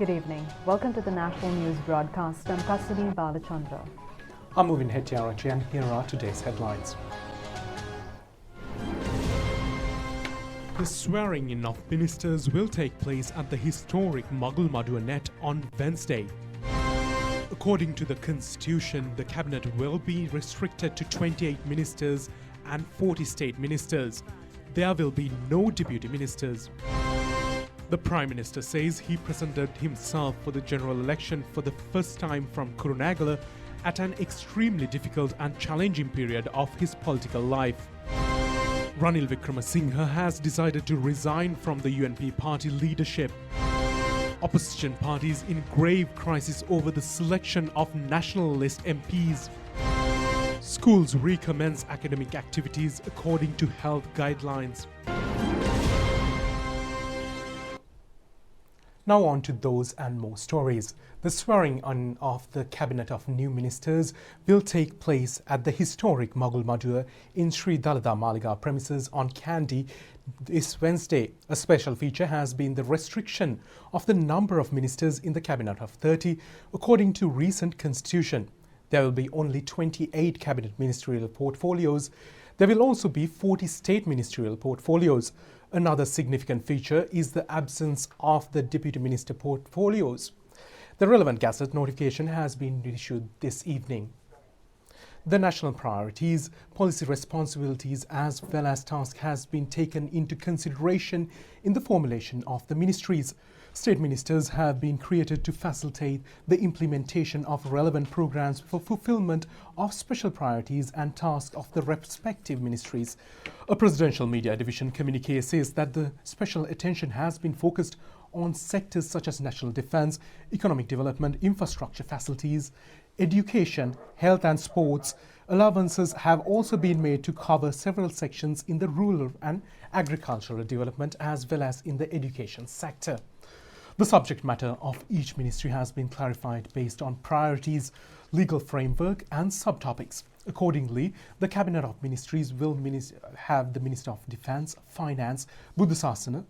Good evening. Welcome to the National News Broadcast. I'm Kasini Balachandra. I'm Movin Hettiarachchi and here are today's headlines. The swearing-in of ministers will take place at the historic Mughal Madhua Net on Wednesday. According to the Constitution, the Cabinet will be restricted to 28 ministers and 40 state ministers. There will be no deputy ministers. The Prime Minister says he presented himself for the general election for the first time from Kurunegala at an extremely difficult and challenging period of his political life. Ranil Wickremesinghe has decided to resign from the UNP party leadership. Opposition parties in grave crisis over the selection of National List MPs. Schools recommence academic activities according to health guidelines. Now on to those and more stories. The swearing-in of the cabinet of new ministers will take place at the historic Mughal Madhua in Sri Dalada Maliga premises on Kandy this Wednesday. A special feature has been the restriction of the number of ministers in the cabinet of 30 according to recent constitution. There will be only 28 cabinet ministerial portfolios. There will also be 40 state ministerial portfolios. Another significant feature is the absence of the deputy minister portfolios. The relevant Gazette notification has been issued this evening. The national priorities, policy responsibilities as well as tasks has been taken into consideration in the formulation of the ministries. State ministers have been created to facilitate the implementation of relevant programs for fulfillment of special priorities and tasks of the respective ministries. A presidential media division communique says that the special attention has been focused on sectors such as national defence, economic development, infrastructure facilities, education, health and sports. Allowances have also been made to cover several sections in the rural and agricultural development as well as in the education sector. The subject matter of each ministry has been clarified based on priorities, legal framework and subtopics. Accordingly, the Cabinet of Ministries will have the Minister of Defence, Finance, Buddhasasana,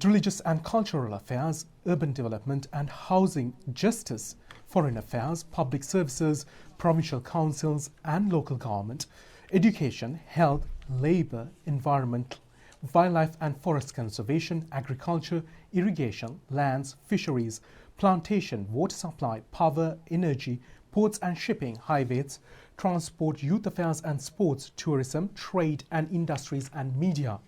Religious and Cultural Affairs, Urban Development and Housing, Justice, Foreign Affairs, Public Services, Provincial Councils and Local Government, Education, Health, Labour, Environment, Wildlife and Forest Conservation, Agriculture, Irrigation, Lands, Fisheries, Plantation, Water Supply, Power, Energy, Ports and Shipping, Highways, Transport, Youth Affairs and Sports, Tourism, Trade and Industries and Media.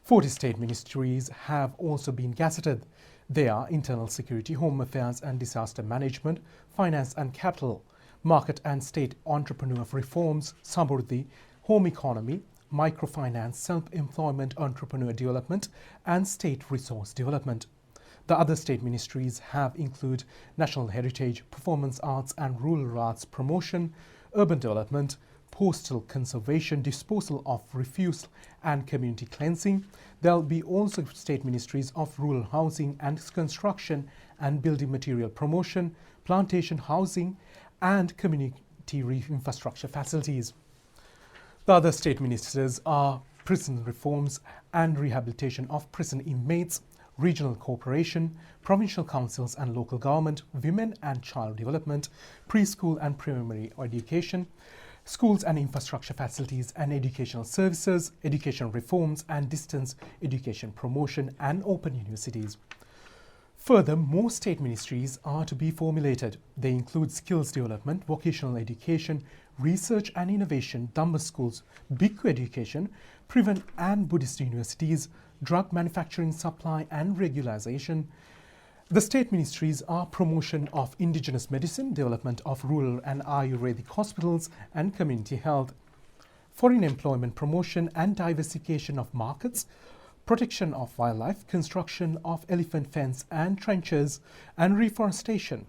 40 state ministries have also been gazetted. They are Internal Security, Home Affairs and Disaster Management, Finance and Capital, Market and State Entrepreneur Reforms, Samruddhi, Home Economy, Microfinance, Self-Employment Entrepreneur Development and State Resource Development. The other state ministries have include National Heritage, Performance Arts and Rural Arts Promotion, Urban Development, Postal Conservation, Disposal of Refuse and Community Cleansing. There will be also state ministries of Rural Housing and Construction and Building Material Promotion, Plantation Housing and Community Infrastructure Facilities. The other state ministers are Prison Reforms and Rehabilitation of Prison Inmates, Regional Cooperation, Provincial Councils and Local Government, Women and Child Development, Preschool and Primary Education, Schools and Infrastructure Facilities and Educational Services, Education Reforms and Distance Education Promotion and Open Universities. Further, more state ministries are to be formulated. They include Skills Development, Vocational Education, Research and Innovation, Dhamma Schools, Bhikkhu Education, Privan and Buddhist Universities, Drug Manufacturing Supply and Regularization. The state ministries are Promotion of Indigenous Medicine, Development of Rural and Ayurvedic Hospitals and Community Health, Foreign Employment Promotion and Diversification of Markets, Protection of Wildlife, Construction of Elephant Fence and Trenches, and Reforestation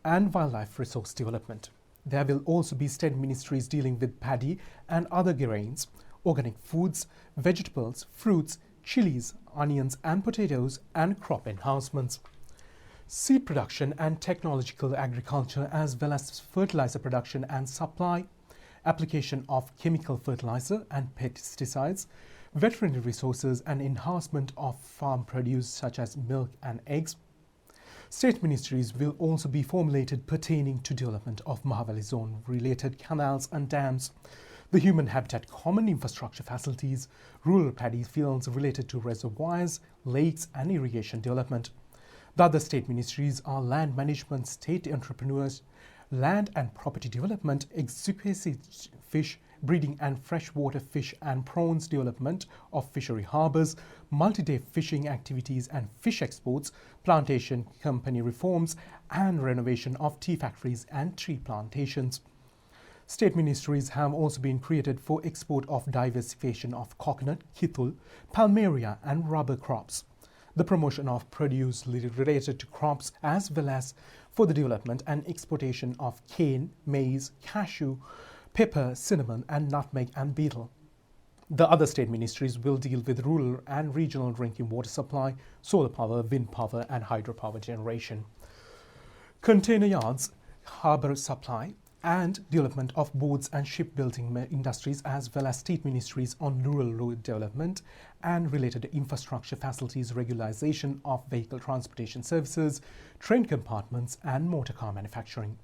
and Wildlife Resource Development. There will also be state ministries dealing with paddy and other grains, organic foods, vegetables, fruits, chilies, onions and potatoes, and crop enhancements. Seed production and technological agriculture as well as fertilizer production and supply, application of chemical fertilizer and pesticides, veterinary resources and enhancement of farm produce such as milk and eggs, State ministries will also be formulated pertaining to development of Mahaweli zone-related canals and dams, the human habitat common infrastructure facilities, rural paddy fields related to reservoirs, lakes and irrigation development. The other state ministries are land management, state entrepreneurs, land and property development, exquisite fish, breeding and freshwater fish and prawns development of fishery harbours, multi-day fishing activities and fish exports, plantation company reforms and renovation of tea factories and tree plantations. State ministries have also been created for export of diversification of coconut, kithul, palmaria and rubber crops, the promotion of produce related to crops as well as for the development and exportation of cane, maize, cashew, pepper, cinnamon and nutmeg and betel. The other state ministries will deal with rural and regional drinking water supply, solar power, wind power and hydropower generation, container yards, harbour supply and development of boats and shipbuilding industries, as well as state ministries on rural road development and related infrastructure facilities, regularization of vehicle transportation services, train compartments and motor car manufacturing.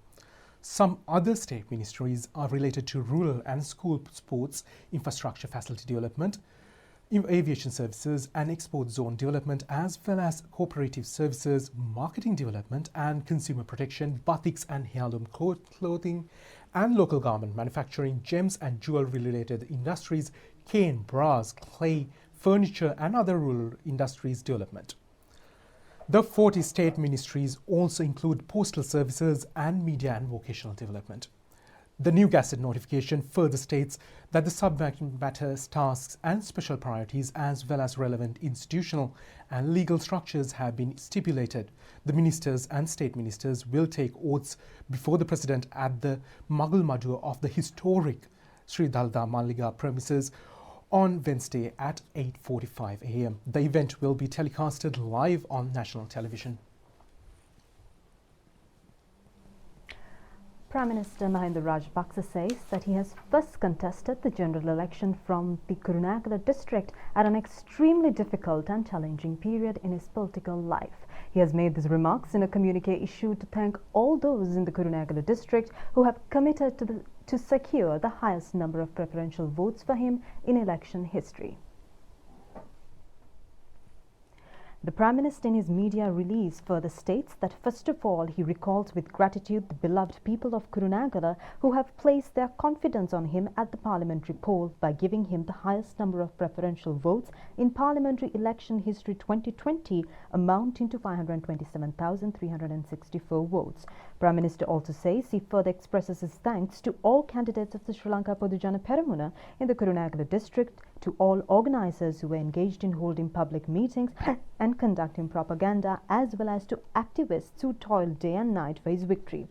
Some other state ministries are related to rural and school sports, infrastructure facility development, aviation services and export zone development, as well as cooperative services, marketing development and consumer protection, batiks and heirloom clothing and local garment manufacturing, gems and jewelry related industries, cane, brass, clay, furniture and other rural industries development. The 40 state ministries also include postal services and media and vocational development. The new Gazette notification further states that the subject matters, tasks and special priorities as well as relevant institutional and legal structures have been stipulated. The ministers and state ministers will take oaths before the President at the Mughal Madhur of the historic Sri Dalda Maliga premises on Wednesday at 8:45 a.m. The event will be telecasted live on national television. Prime Minister Mahinda Rajapaksa says that he has first contested the general election from the Kurunegala district at an extremely difficult and challenging period in his political life. He has made these remarks in a communique issued to thank all those in the Kurunegala district who have committed to secure the highest number of preferential votes for him in election history. The Prime Minister in his media release further states that first of all he recalls with gratitude the beloved people of Kurunegala who have placed their confidence on him at the parliamentary poll by giving him the highest number of preferential votes in parliamentary election history 2020, amounting to 527,364 votes. Prime Minister also says he further expresses his thanks to all candidates of the Sri Lanka Podujana Peramuna in the Kurunegala district, to all organisers who were engaged in holding public meetings and conducting propaganda, as well as to activists who toiled day and night for his victory.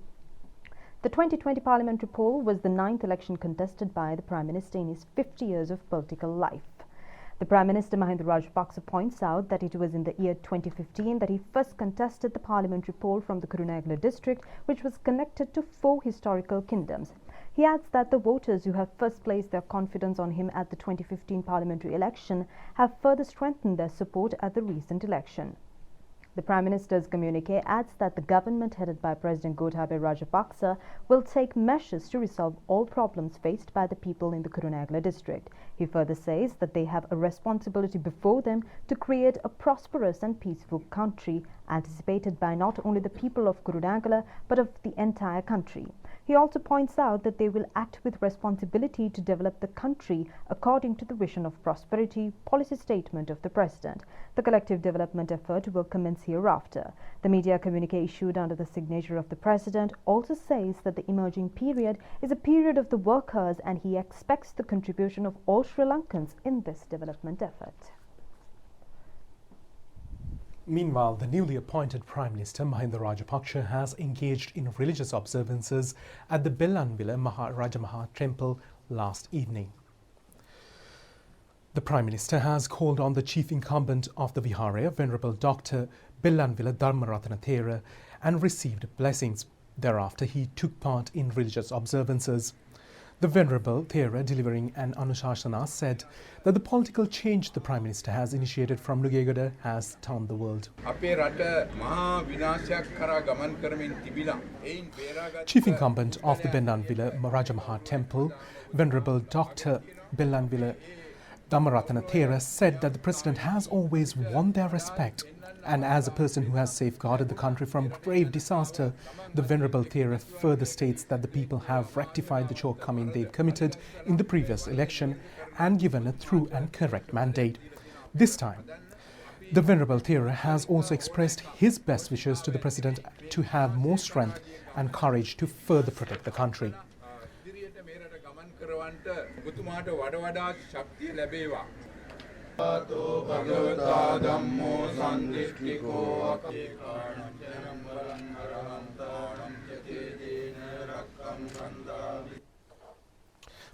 The 2020 parliamentary poll was the 9th election contested by the Prime Minister in his 50 years of political life. The Prime Minister Mahinda Rajapaksa points out that it was in the year 2015 that he first contested the parliamentary poll from the Kurunegala district, which was connected to 4 historical kingdoms. He adds that the voters who have first placed their confidence on him at the 2015 parliamentary election have further strengthened their support at the recent election. The Prime Minister's communique adds that the government headed by President Gotabaya Rajapaksa will take measures to resolve all problems faced by the people in the Kurunegala district. He further says that they have a responsibility before them to create a prosperous and peaceful country, anticipated by not only the people of Kurunegala but of the entire country. He also points out that they will act with responsibility to develop the country according to the vision of prosperity policy statement of the President. The collective development effort will commence hereafter. The media communique issued under the signature of the President also says that the emerging period is a period of the workers, and he expects the contribution of all Sri Lankans in this development effort. Meanwhile, the newly appointed Prime Minister Mahinda Rajapaksa has engaged in religious observances at the Bellanville Rajamaha temple last evening. The Prime Minister has called on the chief incumbent of the Viharaya, Venerable Dr. Bellanville Dharmaratana Thera, and received blessings. Thereafter, he took part in religious observances. The The Venerable Thera, delivering an Anushasana, said that the political change the Prime Minister has initiated from Nugegoda has stunned the world. Chief incumbent of the Bellanville Rajamaha Temple, Venerable Dr. Bellanville Dhammaratana Thera, said that the President has always won their respect. And as a person who has safeguarded the country from grave disaster, the Venerable Thera further states that the people have rectified the shortcoming they committed in the previous election and given a true and correct mandate. This time, the Venerable Thera has also expressed his best wishes to the President to have more strength and courage to further protect the country.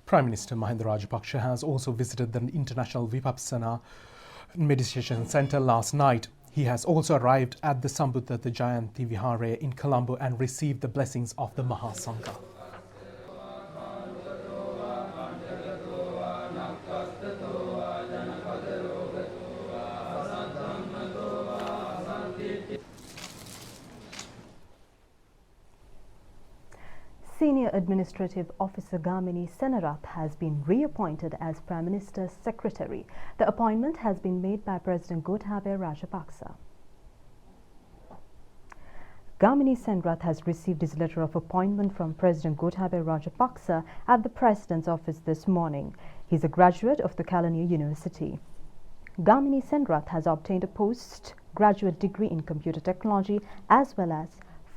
Prime Minister Mahinda Rajapaksa has also visited the International Vipassana Meditation Centre last night. He has also arrived at the Sambuddha Jayanti Vihare in Colombo and received the blessings of the Mahasangha. Senior Administrative Officer Gamini Senarath has been reappointed as Prime Minister's Secretary. The appointment has been made by President Gotabaya Rajapaksa. Gamini Senarath has received his letter of appointment from President Gotabaya Rajapaksa at the President's office this morning. He is a graduate of the Kalaniya University. Gamini Senarath has obtained a postgraduate degree in computer technology as well as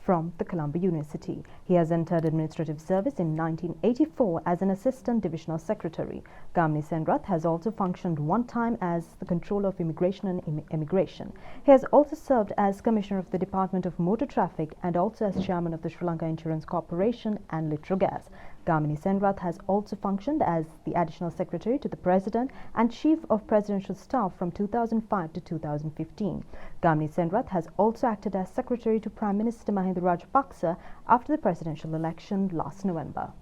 from the Colombo University. He has entered administrative service in 1984 as an assistant divisional secretary. Gamini Senarath has also functioned one time as the controller of immigration and immigration. He has also served as commissioner of the Department of Motor Traffic and also as chairman of the Sri Lanka Insurance Corporation and Litrogas. Gamini Senarath has also functioned as the additional secretary to the president and chief of presidential staff from 2005 to 2015. Gamini Senarath has also acted as secretary to Prime Minister Mahinda Rajapaksa after the presidential election last November.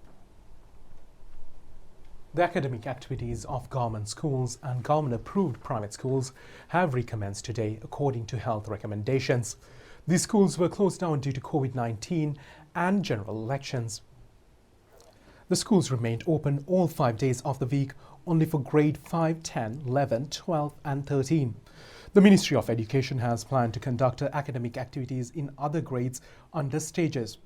The academic activities of government schools and government-approved private schools have recommenced today according to health recommendations. These schools were closed down due to COVID-19 and general elections. The schools remained open all 5 days of the week, only for grade 5, 10, 11, 12 and 13. The Ministry of Education has planned to conduct academic activities in other grades under stages.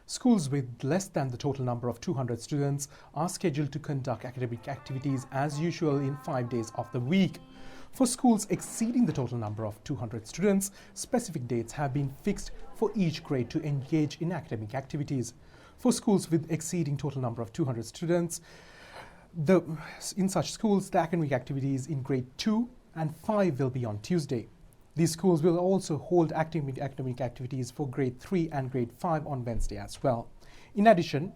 Schools with less than the total number of 200 students are scheduled to conduct academic activities as usual in 5 days of the week. For schools exceeding the total number of 200 students, specific dates have been fixed for each grade to engage in academic activities. For schools with exceeding total number of 200 students, in such schools, the academic activities in grade 2 and 5 will be on Tuesday. These schools will also hold academic activities for grade 3 and grade 5 on Wednesday as well. In addition,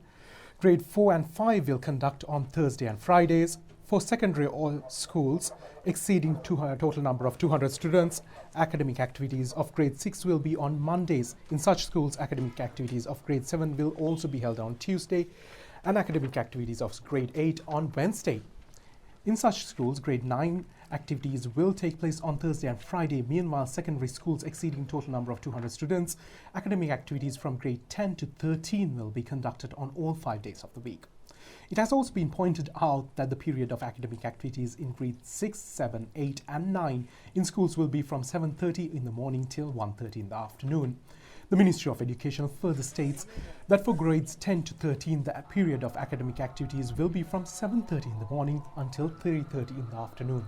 grade 4 and 5 will conduct on Thursday and Fridays. For secondary schools exceeding total number of 200 students, academic activities of grade 6 will be on Mondays. In such schools, academic activities of grade 7 will also be held on Tuesday and academic activities of grade 8 on Wednesday. In such schools, grade 9 activities will take place on Thursday and Friday. Meanwhile, secondary schools exceeding total number of 200 students, academic activities from grade 10 to 13 will be conducted on all 5 days of the week. It has also been pointed out that the period of academic activities in grades 6, 7, 8 and 9 in schools will be from 7:30 in the morning till 1:30 in the afternoon. The Ministry of Education further states that for grades 10 to 13, the period of academic activities will be from 7:30 in the morning until 3:30 in the afternoon.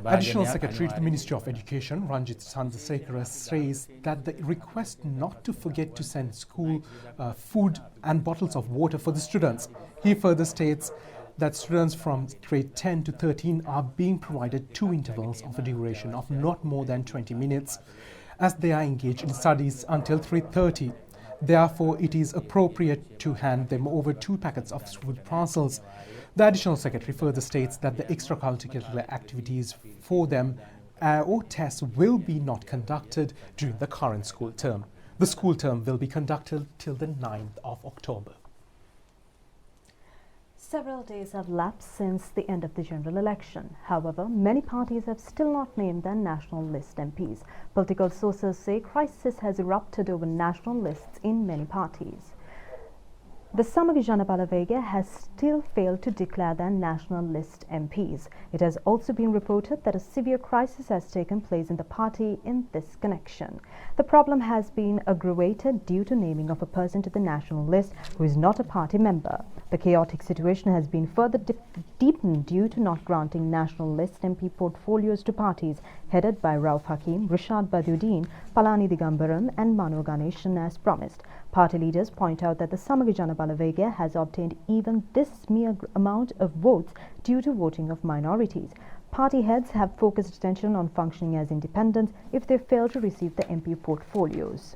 Additional Secretary to the Ministry of Education, Ranjit Chandrasekhara, says that the request not to forget to send school food and bottles of water for the students. He further states that students from grade 10 to 13 are being provided 2 intervals of a duration of not more than 20 minutes. As they are engaged in studies until 3:30. Therefore, it is appropriate to hand them over 2 packets of food parcels. The Additional Secretary further states that the extracurricular activities for them or tests will be not conducted during the current school term. The school term will be conducted till the 9th of October. Several days have lapsed since the end of the general election. However, many parties have still not named their national list MPs. Political sources say crisis has erupted over national lists in many parties. The Samagijana Balavega has still failed to declare their national list MPs. It has also been reported that a severe crisis has taken place in the party in this connection. The problem has been aggravated due to naming of a person to the national list who is not a party member. The chaotic situation has been further deepened due to not granting national list MP portfolios to parties headed by Rauf Hakim, Rishad Badiuddin, Palani Digambaram and Mano Ganeshan as promised. Party leaders point out that the Samagijana Balavega has obtained even this mere amount of votes due to voting of minorities. Party heads have focused attention on functioning as independents if they fail to receive the MP portfolios.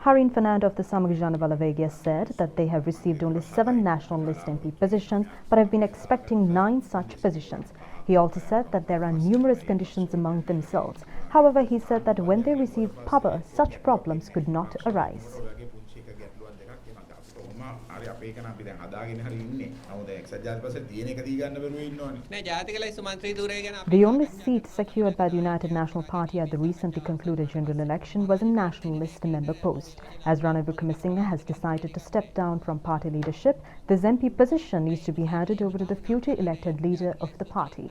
Harin Fernand of the Samagijana Balavega said that they have received only 7 national list MP positions but have been expecting 9 such positions. He also said that there are numerous conditions among themselves. However, he said that when they receive power, such problems could not arise. The only seat secured by the United National Party at the recently concluded general election was a national list member post. As Ranil Wickremesinghe has decided to step down from party leadership, this MP position needs to be handed over to the future elected leader of the party.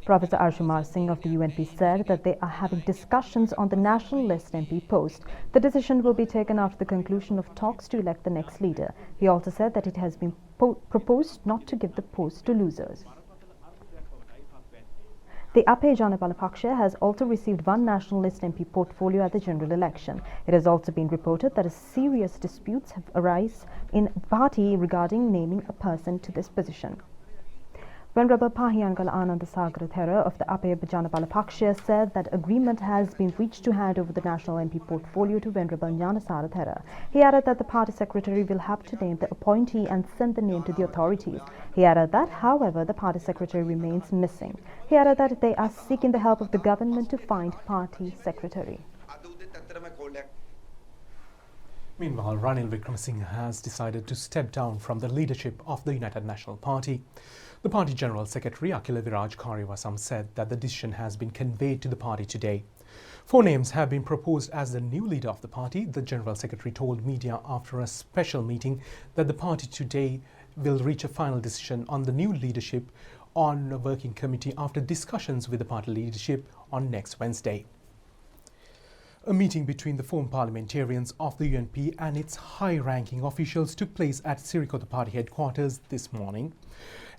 Professor Arshumar Singh of the UNP said that they are having discussions on the national list MP post. The decision will be taken after the conclusion of talks to elect the next leader. He also said that it has been proposed not to give the post to losers. The Ape Janapala Paksha has also received 1 national list MP portfolio at the general election. It has also been reported that serious disputes have arisen in the party regarding naming a person to this position. Venerable Pahiyankal Anandasagar Thera of the Ape Janapala Paksha said that agreement has been reached to hand over the national MP portfolio to Venerable Nyanasara Thera. He added that the party secretary will have to name the appointee and send the name to the authorities. He added that, however, the party secretary remains missing. He added that they are seeking the help of the government to find party secretary. Meanwhile, Ranil Wickremesinghe has decided to step down from the leadership of the United National Party. The party General Secretary Akhila Viraj Karivasam said that the decision has been conveyed to the party today. 4 names have been proposed as the new leader of the party. The General Secretary told media after a special meeting that the party today will reach a final decision on the new leadership on a working committee after discussions with the party leadership on next Wednesday. A meeting between the former parliamentarians of the UNP and its high-ranking officials took place at Sirikota party headquarters this morning.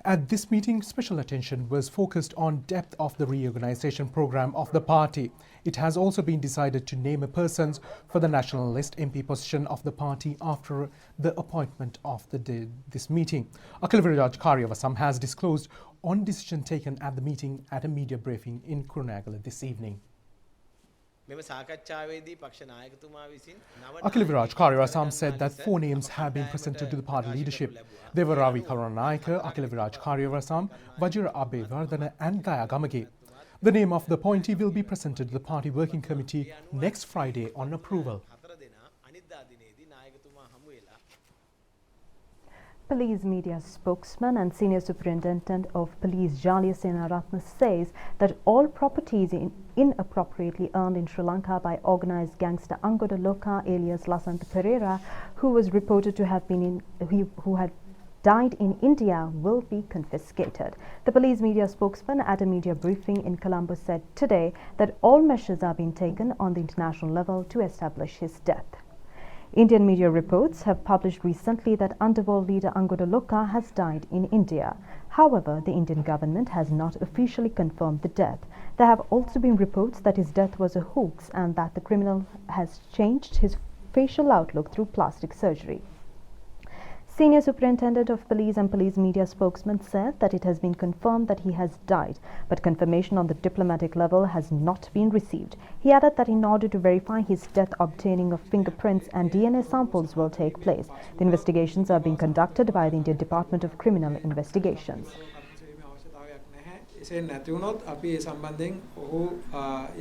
At this meeting, special attention was focused on depth of the reorganization program of the party. It has also been decided to name a person for the national list MP position of the party after the appointment of this meeting. Akhila Viraj Karivasam has disclosed on decision taken at the meeting at a media briefing in Kurunegala this evening. Akhila Viraj Karivasam said that 4 names have been presented to the party leadership. They were Ravi Karunanayake, Akhila Viraj Karivasam, Vajira Abeyvardhana and Daya Gamage. The name of the appointee will be presented to the party working committee next Friday on approval. Police media spokesman and senior superintendent of police Jalya Senaratne says that all properties inappropriately earned in Sri Lanka by organized gangster Angoda Loka alias Lasanta Pereira, who was reported to have been who had died in India, will be confiscated. The police media spokesman at a media briefing in Colombo said today that all measures are being taken on the international level to establish his death. Indian media reports have published recently that underworld leader Angoda Loka has died in India. However, the Indian government has not officially confirmed the death. There have also been reports that his death was a hoax and that the criminal has changed his facial outlook through plastic surgery. Senior Superintendent of Police and police media spokesman said that it has been confirmed that he has died, but confirmation on the diplomatic level has not been received. He added that in order to verify his death, obtaining of fingerprints and DNA samples will take place. The investigations are being conducted by the Indian Department of Criminal Investigations. එසේ නැති වුණොත් අපි ඒ සම්බන්ධයෙන් ඔහු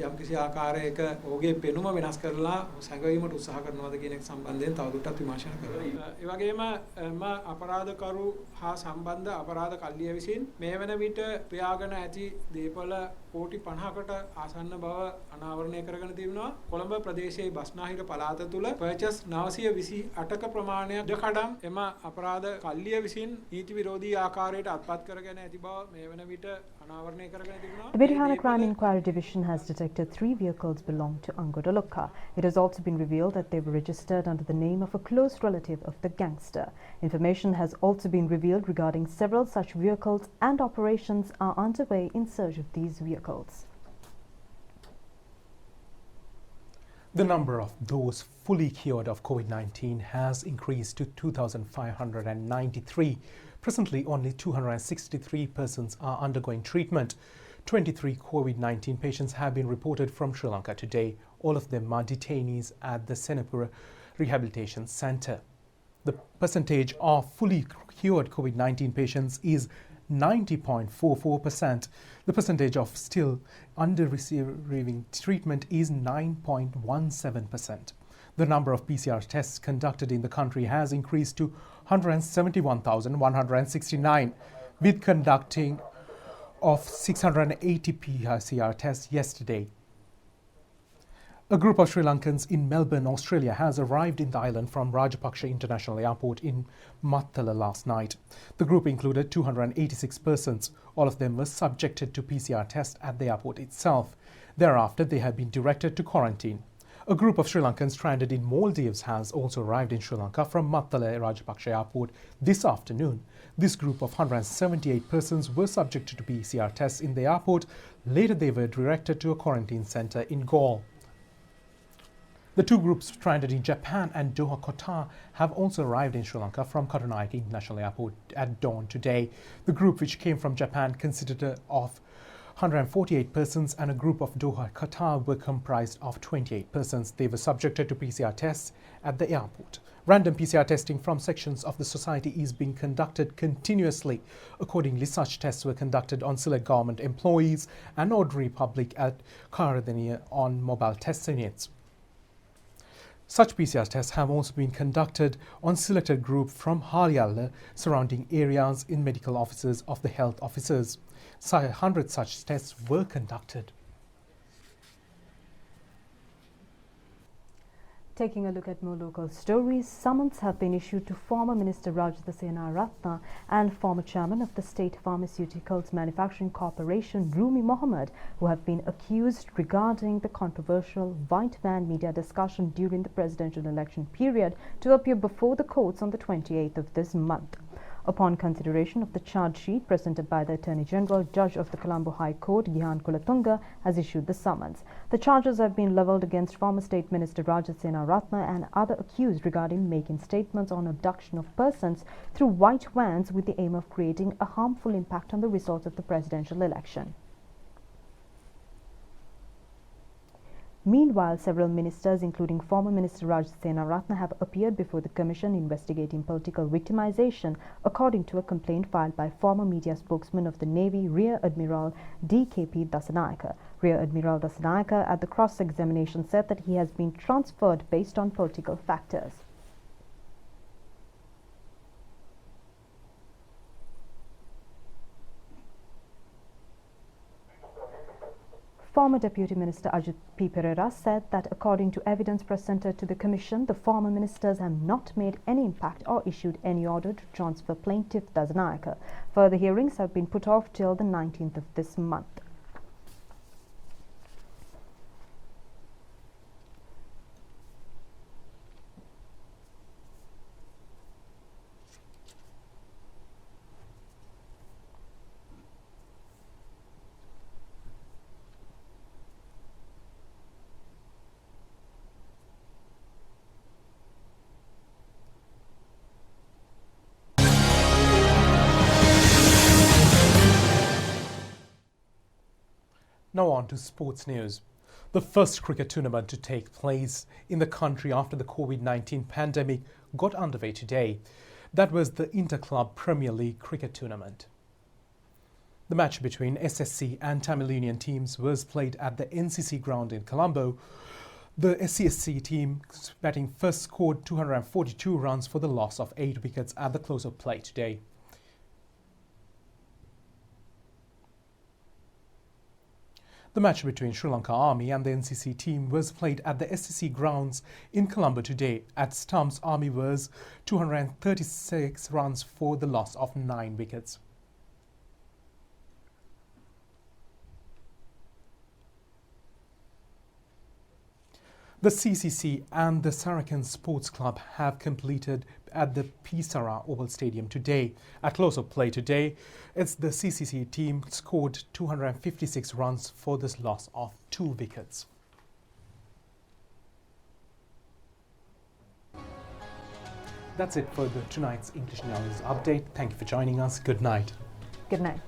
යම්කිසි ආකාරයක ඔහුගේ පෙනුම වෙනස් කරලා සැඟවීමට උත්සාහ කරනවාද කියන එක සම්බන්ධයෙන් තවදුරටත් විමර්ශන කරනවා. ඒ වගේම අපරාධකරු හා සම්බන්ධ අපරාධ කල්ලිය විසින් මේ වන විට ප්‍රයාගෙන ඇති දේපල කෝටි 50කට ආසන්න බව අනාවරණය කරගෙන තිබෙනවා. කොළඹ ප්‍රදේශයේ බස්නාහිර පළාත තුල පර්චස් 928ක ප්‍රමාණයක් දකඩම් එම අපරාධ කල්ලිය විසින් නීති විරෝධී ආකාරයට අත්පත් කරගෙන ඇති බව මේ වන විට අනාවරණය කරගෙන තිබෙනවා. The Birihana Crime Inquiry Division has detected 3 vehicles belong to Angodalokka. It has also been revealed that they were registered under the name of a close relative of the gangster. Information has also been revealed regarding several such vehicles, and operations are underway in search of these vehicles. The number of those fully cured of COVID-19 has increased to 2,593. Presently, only 263 persons are undergoing treatment. 23 COVID-19 patients have been reported from Sri Lanka today. All of them are detainees at the Senapura Rehabilitation Centre. The percentage of fully cured COVID-19 patients is 90.44%. The percentage of still under receiving treatment is 9.17%. The number of PCR tests conducted in the country has increased to 171,169, with conducting of 680 PCR tests yesterday. A group of Sri Lankans in Melbourne, Australia has arrived in the island from Rajapaksa International Airport in Mattala last night. The group included 286 persons. All of them were subjected to PCR tests at the airport itself. Thereafter, they have been directed to quarantine. A group of Sri Lankans stranded in Maldives has also arrived in Sri Lanka from Mattala Rajapaksa Airport this afternoon. This group of 178 persons were subjected to PCR tests in the airport. Later, they were directed to a quarantine centre in Galle. The two groups stranded in Japan and Doha, Qatar have also arrived in Sri Lanka from Katunayake International Airport at dawn today. The group, which came from Japan, consisted of 148 persons, and a group of Doha, Qatar were comprised of 28 persons. They were subjected to PCR tests at the airport. Random PCR testing from sections of the society is being conducted continuously. Accordingly, such tests were conducted on select government employees and ordinary public at Karadeniya on mobile test units. Such PCR tests have also been conducted on selected group from Haryala surrounding areas in medical offices of the health officers. 100 such tests were conducted. Taking a look at more local stories, summons have been issued to former Minister Rajatha Senaratne and former chairman of the State Pharmaceuticals Manufacturing Corporation, Rumi Mohammed, who have been accused regarding the controversial white van media discussion during the presidential election period to appear before the courts on the 28th of this month. Upon consideration of the charge sheet presented by the Attorney General, Judge of the Colombo High Court, Gihan Kulatunga, has issued the summons. The charges have been levelled against former State Minister Rajatha Senaratne and other accused regarding making statements on abduction of persons through white vans with the aim of creating a harmful impact on the results of the presidential election. Meanwhile, several ministers, including former Minister Rajatha Senaratne, have appeared before the Commission investigating political victimization, according to a complaint filed by former media spokesman of the Navy, Rear Admiral D.K.P. Dasanayake. Rear Admiral Dasanayake, at the cross-examination, said that he has been transferred based on political factors. Former Deputy Minister Ajit P. Pereira said that according to evidence presented to the Commission, the former ministers have not made any impact or issued any order to transfer plaintiff Dasanayake. Further hearings have been put off till the 19th of this month. Now on to sports news. The first cricket tournament to take place in the country after the COVID-19 pandemic got underway today. That was the Inter-Club Premier League cricket tournament. The match between SSC and Tamil Union teams was played at the NCC ground in Colombo. The SCSC team batting first scored 242 runs for the loss of 8 wickets at the close of play today. The match between Sri Lanka Army and the NCC team was played at the SCC grounds in Colombo today. At stumps, Army was 236 runs for the loss of 9 wickets. The CCC and the Sarakan Sports Club have completed at the Pisara Oval Stadium today. At close of play today, it's the CCC team scored 256 runs for this loss of 2 wickets. That's it for tonight's English News Update. Thank you for joining us. Good night. Good night.